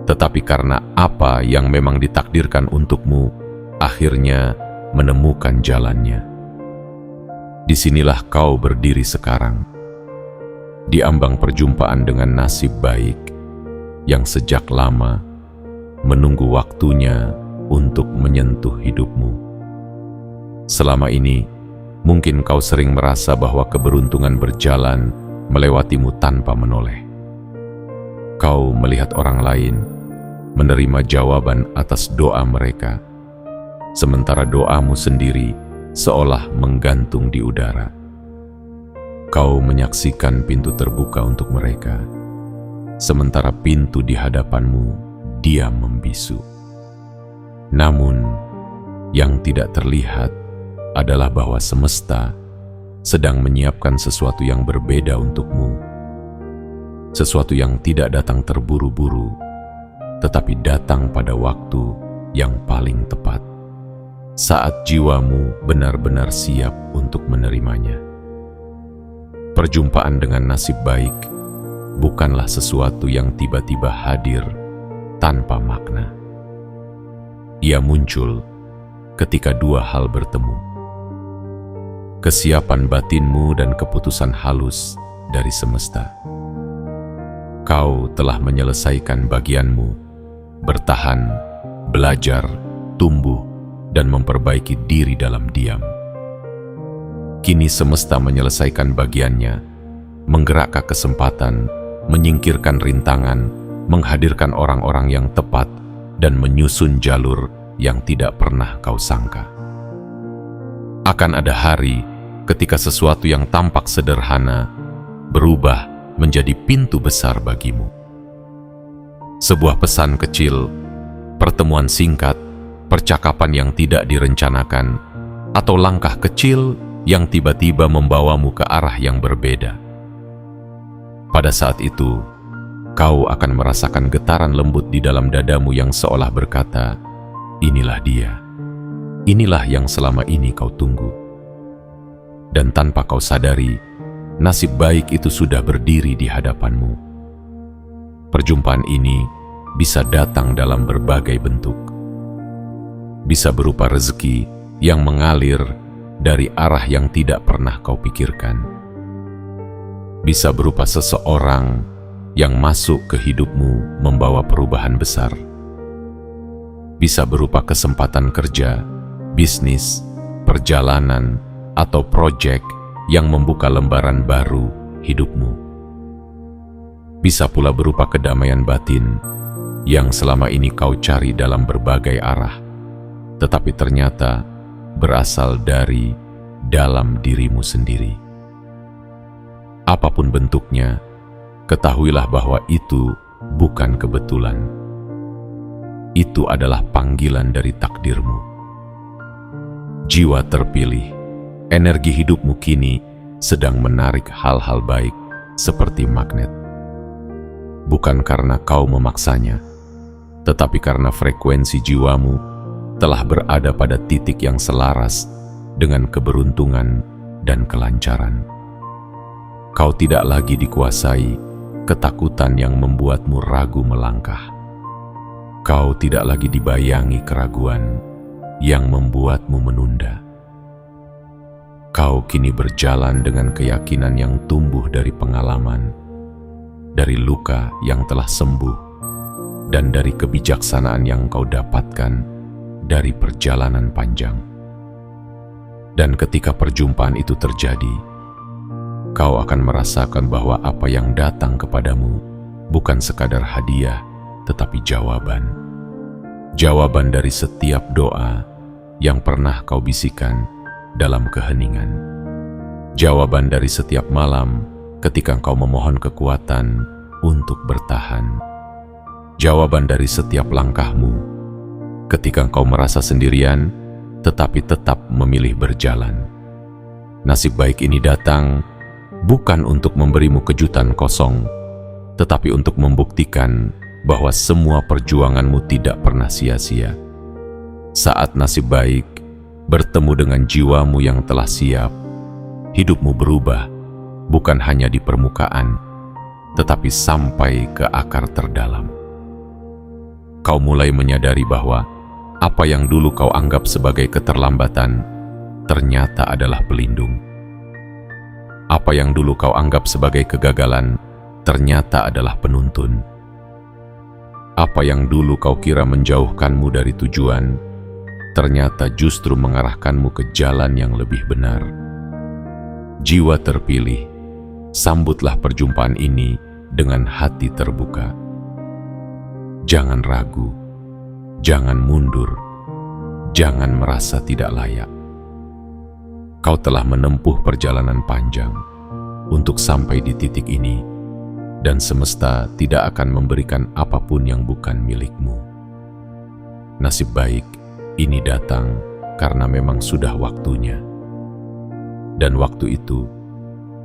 A: tetapi karena apa yang memang ditakdirkan untukmu akhirnya menemukan jalannya. Disinilah kau berdiri sekarang, di ambang perjumpaan dengan nasib baik yang sejak lama menunggu waktunya untuk menyentuh hidupmu. Selama ini, mungkin kau sering merasa bahwa keberuntungan berjalan melewatimu tanpa menoleh. Kau melihat orang lain menerima jawaban atas doa mereka, sementara doamu sendiri seolah menggantung di udara. Kau menyaksikan pintu terbuka untuk mereka, sementara pintu di hadapanmu diam membisu. Namun, yang tidak terlihat adalah bahwa semesta sedang menyiapkan sesuatu yang berbeda untukmu. Sesuatu yang tidak datang terburu-buru, tetapi datang pada waktu yang paling tepat, saat jiwamu benar-benar siap untuk menerimanya. Perjumpaan dengan nasib baik bukanlah sesuatu yang tiba-tiba hadir tanpa makna. Ia muncul ketika dua hal bertemu. Kesiapan batinmu dan keputusan halus dari semesta. Kau telah menyelesaikan bagianmu, bertahan, belajar, tumbuh, dan memperbaiki diri dalam diam. Kini semesta menyelesaikan bagiannya, menggerakkan kesempatan, menyingkirkan rintangan, menghadirkan orang-orang yang tepat, dan menyusun jalur yang tidak pernah kau sangka. Akan ada hari ketika sesuatu yang tampak sederhana berubah menjadi pintu besar bagimu. Sebuah pesan kecil, pertemuan singkat, percakapan yang tidak direncanakan, atau langkah kecil yang tiba-tiba membawamu ke arah yang berbeda. Pada saat itu, kau akan merasakan getaran lembut di dalam dadamu yang seolah berkata, "Inilah dia, inilah yang selama ini kau tunggu." Dan tanpa kau sadari, nasib baik itu sudah berdiri di hadapanmu. Perjumpaan ini bisa datang dalam berbagai bentuk. Bisa berupa rezeki yang mengalir dari arah yang tidak pernah kau pikirkan. Bisa berupa seseorang yang masuk ke hidupmu membawa perubahan besar. Bisa berupa kesempatan kerja, bisnis, perjalanan, atau proyek yang membuka lembaran baru hidupmu. Bisa pula berupa kedamaian batin yang selama ini kau cari dalam berbagai arah, tetapi ternyata berasal dari dalam dirimu sendiri. Apapun bentuknya, ketahuilah bahwa itu bukan kebetulan. Itu adalah panggilan dari takdirmu. Jiwa terpilih, energi hidupmu kini sedang menarik hal-hal baik seperti magnet. Bukan karena kau memaksanya, tetapi karena frekuensi jiwamu telah berada pada titik yang selaras dengan keberuntungan dan kelancaran. Kau tidak lagi dikuasai ketakutan yang membuatmu ragu melangkah. Kau tidak lagi dibayangi keraguan yang membuatmu menunda. Kau kini berjalan dengan keyakinan yang tumbuh dari pengalaman, dari luka yang telah sembuh, dan dari kebijaksanaan yang kau dapatkan dari perjalanan panjang. Dan ketika perjumpaan itu terjadi, kau akan merasakan bahwa apa yang datang kepadamu bukan sekadar hadiah, tetapi jawaban. Jawaban dari setiap doa yang pernah kau bisikan dalam keheningan. Jawaban dari setiap malam ketika kau memohon kekuatan untuk bertahan. Jawaban dari setiap langkahmu ketika kau merasa sendirian, tetapi tetap memilih berjalan. Nasib baik ini datang bukan untuk memberimu kejutan kosong, tetapi untuk membuktikan bahwa semua perjuanganmu tidak pernah sia-sia. Saat nasib baik bertemu dengan jiwamu yang telah siap, hidupmu berubah, bukan hanya di permukaan, tetapi sampai ke akar terdalam. Kau mulai menyadari bahwa apa yang dulu kau anggap sebagai keterlambatan ternyata adalah pelindung. Apa yang dulu kau anggap sebagai kegagalan ternyata adalah penuntun. Apa yang dulu kau kira menjauhkanmu dari tujuan ternyata justru mengarahkanmu ke jalan yang lebih benar. Jiwa terpilih, sambutlah perjumpaan ini dengan hati terbuka. Jangan ragu, jangan mundur, jangan merasa tidak layak. Kau telah menempuh perjalanan panjang untuk sampai di titik ini, dan semesta tidak akan memberikan apapun yang bukan milikmu. Nasib baik ini datang karena memang sudah waktunya, dan waktu itu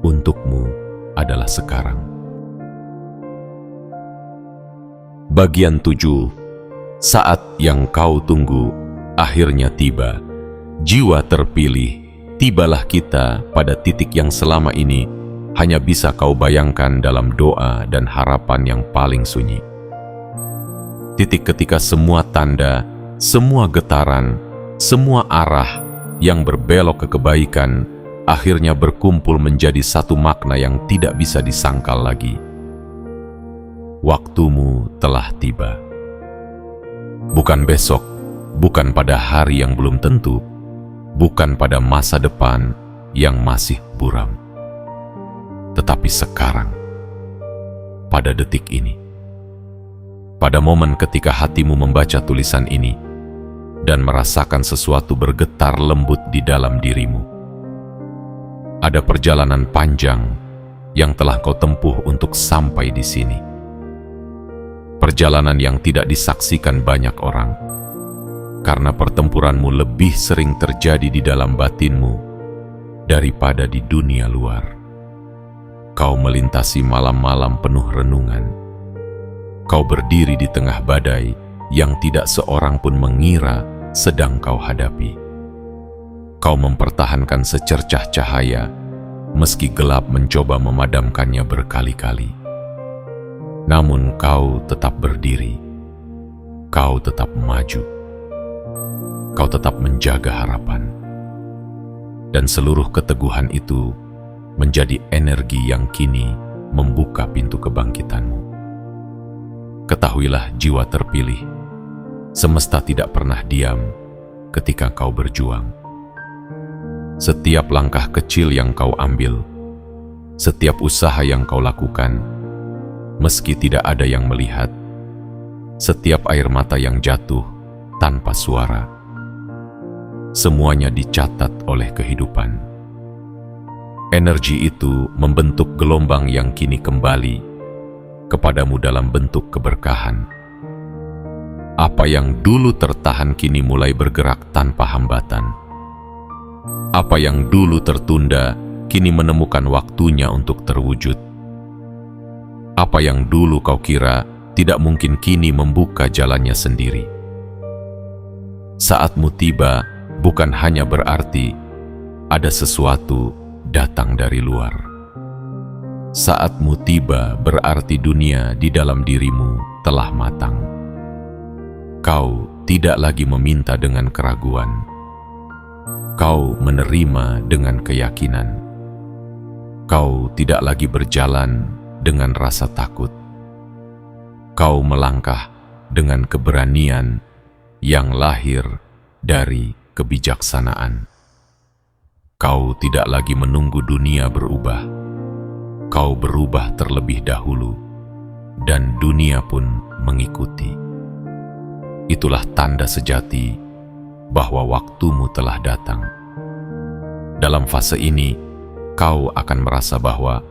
A: untukmu adalah sekarang. Bagian 7. Saat yang kau tunggu akhirnya tiba. Jiwa terpilih, tibalah kita pada titik yang selama ini hanya bisa kau bayangkan dalam doa dan harapan yang paling sunyi. Titik ketika semua tanda, semua getaran, semua arah yang berbelok ke kebaikan akhirnya berkumpul menjadi satu makna yang tidak bisa disangkal lagi. Waktumu telah tiba. Bukan besok, bukan pada hari yang belum tentu, bukan pada masa depan yang masih buram, tetapi sekarang, pada detik ini, pada momen ketika hatimu membaca tulisan ini dan merasakan sesuatu bergetar lembut di dalam dirimu. Ada perjalanan panjang yang telah kau tempuh untuk sampai di sini. Perjalanan yang tidak disaksikan banyak orang, karena pertempuranmu lebih sering terjadi di dalam batinmu daripada di dunia luar. Kau melintasi malam-malam penuh renungan, Kau berdiri di tengah badai yang tidak seorang pun mengira sedang kau hadapi. Kau mempertahankan secercah cahaya meski gelap mencoba memadamkannya berkali-kali. Namun kau tetap berdiri. Kau tetap maju. Kau tetap menjaga harapan. Dan seluruh keteguhan itu menjadi energi yang kini membuka pintu kebangkitanmu. Ketahuilah jiwa terpilih, semesta tidak pernah diam ketika kau berjuang. Setiap langkah kecil yang kau ambil, setiap usaha yang kau lakukan, meski tidak ada yang melihat, setiap air mata yang jatuh tanpa suara, semuanya dicatat oleh kehidupan. Energi itu membentuk gelombang yang kini kembali kepadamu dalam bentuk keberkahan. Apa yang dulu tertahan kini mulai bergerak tanpa hambatan. Apa yang dulu tertunda kini menemukan waktunya untuk terwujud. Apa yang dulu kau kira tidak mungkin kini membuka jalannya sendiri. Saatmu tiba bukan hanya berarti ada sesuatu datang dari luar. Saatmu tiba berarti dunia di dalam dirimu telah matang. Kau tidak lagi meminta dengan keraguan. Kau menerima dengan keyakinan. Kau tidak lagi berjalan dengan rasa takut. Kau melangkah dengan keberanian yang lahir dari kebijaksanaan. Kau tidak lagi menunggu dunia berubah. Kau berubah terlebih dahulu, dan dunia pun mengikuti. Itulah tanda sejati bahwa waktumu telah datang. Dalam fase ini, kau akan merasa bahwa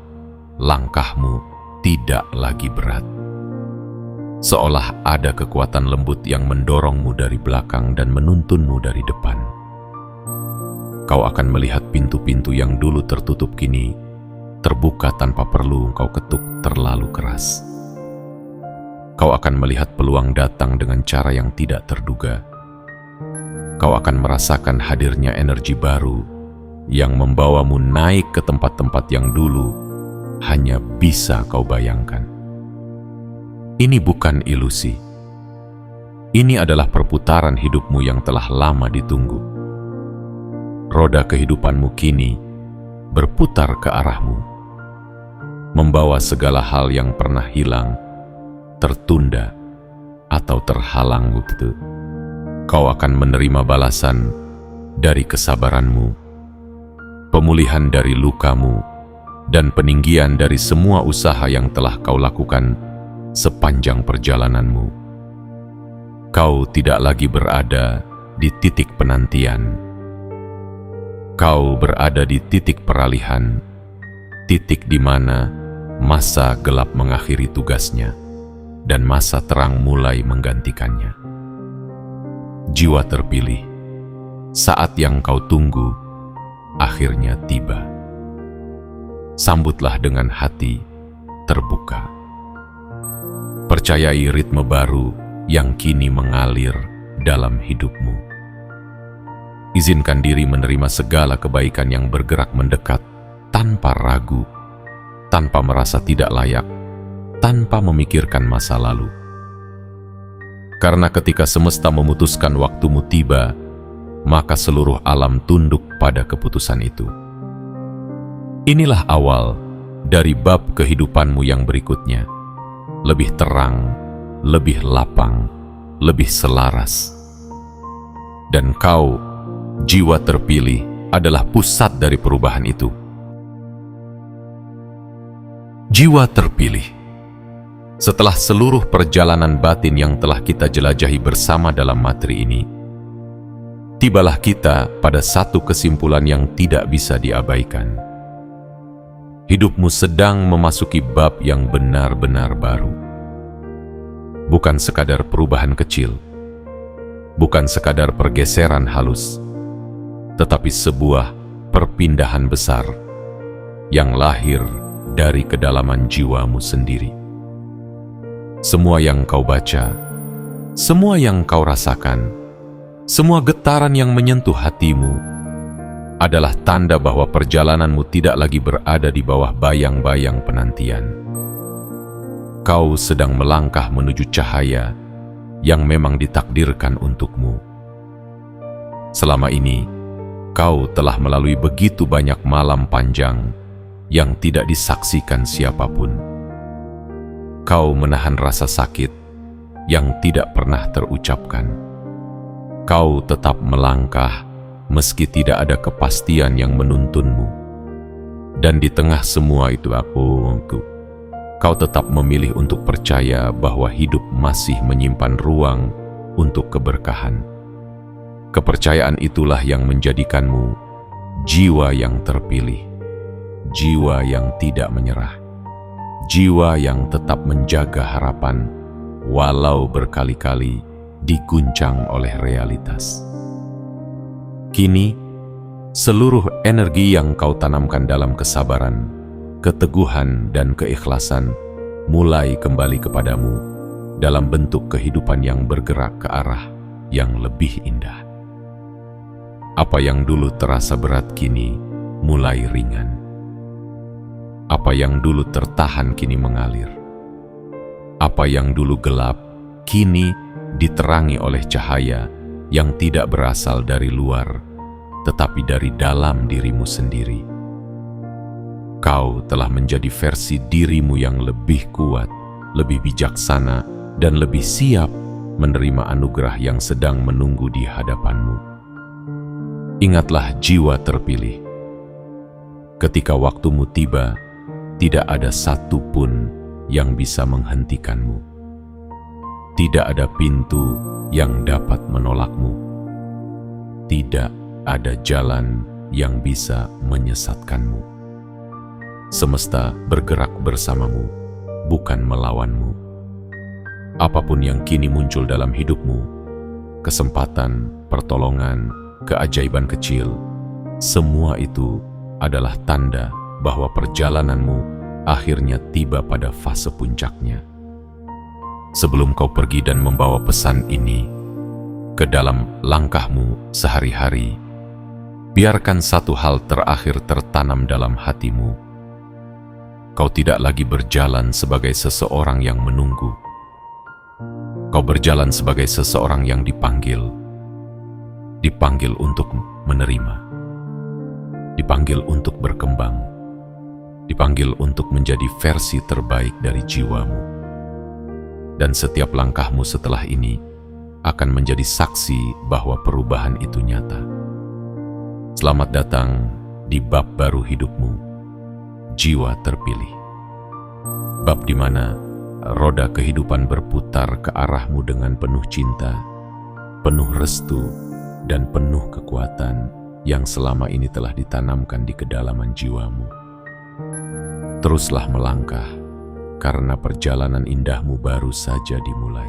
A: langkahmu tidak lagi berat. Seolah ada kekuatan lembut yang mendorongmu dari belakang dan menuntunmu dari depan. Kau akan melihat pintu-pintu yang dulu tertutup kini terbuka tanpa perlu kau ketuk terlalu keras. Kau akan melihat peluang datang dengan cara yang tidak terduga. Kau akan merasakan hadirnya energi baru yang membawamu naik ke tempat-tempat yang dulu hanya bisa kau bayangkan. Ini bukan ilusi. Ini adalah perputaran hidupmu yang telah lama ditunggu. Roda kehidupanmu kini berputar ke arahmu, membawa segala hal yang pernah hilang, tertunda, atau terhalang waktu. Kau akan menerima balasan dari kesabaranmu, pemulihan dari lukamu, dan peninggian dari semua usaha yang telah kau lakukan sepanjang perjalananmu. Kau tidak lagi berada di titik penantian. Kau berada di titik peralihan, titik di mana masa gelap mengakhiri tugasnya dan masa terang mulai menggantikannya. Jiwa terpilih, saat yang kau tunggu akhirnya tiba. Sambutlah dengan hati terbuka. Percayai ritme baru yang kini mengalir dalam hidupmu. Izinkan diri menerima segala kebaikan yang bergerak mendekat tanpa ragu, tanpa merasa tidak layak, tanpa memikirkan masa lalu. Karena ketika semesta memutuskan waktumu tiba, maka seluruh alam tunduk pada keputusan itu. Inilah awal dari bab kehidupanmu yang berikutnya. Lebih terang, lebih lapang, lebih selaras. Dan kau, jiwa terpilih, adalah pusat dari perubahan itu. Jiwa terpilih. Setelah seluruh perjalanan batin yang telah kita jelajahi bersama dalam materi ini, tibalah kita pada satu kesimpulan yang tidak bisa diabaikan. Hidupmu sedang memasuki bab yang benar-benar baru. Bukan sekadar perubahan kecil, bukan sekadar pergeseran halus, tetapi sebuah perpindahan besar yang lahir dari kedalaman jiwamu sendiri. Semua yang kau baca, semua yang kau rasakan, semua getaran yang menyentuh hatimu adalah tanda bahwa perjalananmu tidak lagi berada di bawah bayang-bayang penantian. Kau sedang melangkah menuju cahaya yang memang ditakdirkan untukmu. Selama ini, kau telah melalui begitu banyak malam panjang yang tidak disaksikan siapapun. Kau menahan rasa sakit yang tidak pernah terucapkan. Kau tetap melangkah meski tidak ada kepastian yang menuntunmu. Dan di tengah semua itu kau tetap memilih untuk percaya bahwa hidup masih menyimpan ruang untuk keberkahan. Kepercayaan itulah yang menjadikanmu jiwa yang terpilih, jiwa yang tidak menyerah, jiwa yang tetap menjaga harapan walau berkali-kali diguncang oleh realitas. Kini, seluruh energi yang kau tanamkan dalam kesabaran, keteguhan, dan keikhlasan mulai kembali kepadamu dalam bentuk kehidupan yang bergerak ke arah yang lebih indah. Apa yang dulu terasa berat kini mulai ringan. Apa yang dulu tertahan kini mengalir. Apa yang dulu gelap kini diterangi oleh cahaya yang tidak berasal dari luar, tetapi dari dalam dirimu sendiri. Kau telah menjadi versi dirimu yang lebih kuat, lebih bijaksana, dan lebih siap menerima anugerah yang sedang menunggu di hadapanmu. Ingatlah jiwa terpilih. Ketika waktumu tiba, tidak ada satu pun yang bisa menghentikanmu. Tidak ada pintu yang dapat menolakmu. Tidak ada jalan yang bisa menyesatkanmu. Semesta bergerak bersamamu, bukan melawanmu. Apapun yang kini muncul dalam hidupmu, kesempatan, pertolongan, keajaiban kecil, semua itu adalah tanda bahwa perjalananmu akhirnya tiba pada fase puncaknya. Sebelum kau pergi dan membawa pesan ini ke dalam langkahmu sehari-hari, biarkan satu hal terakhir tertanam dalam hatimu. Kau tidak lagi berjalan sebagai seseorang yang menunggu. Kau berjalan sebagai seseorang yang dipanggil. Dipanggil untuk menerima. Dipanggil untuk berkembang. Dipanggil untuk menjadi versi terbaik dari jiwamu. Dan setiap langkahmu setelah ini akan menjadi saksi bahwa perubahan itu nyata. Selamat datang di bab baru hidupmu, jiwa terpilih. Bab di mana roda kehidupan berputar ke arahmu dengan penuh cinta, penuh restu, dan penuh kekuatan yang selama ini telah ditanamkan di kedalaman jiwamu. Teruslah melangkah, karena perjalanan indahmu baru saja dimulai.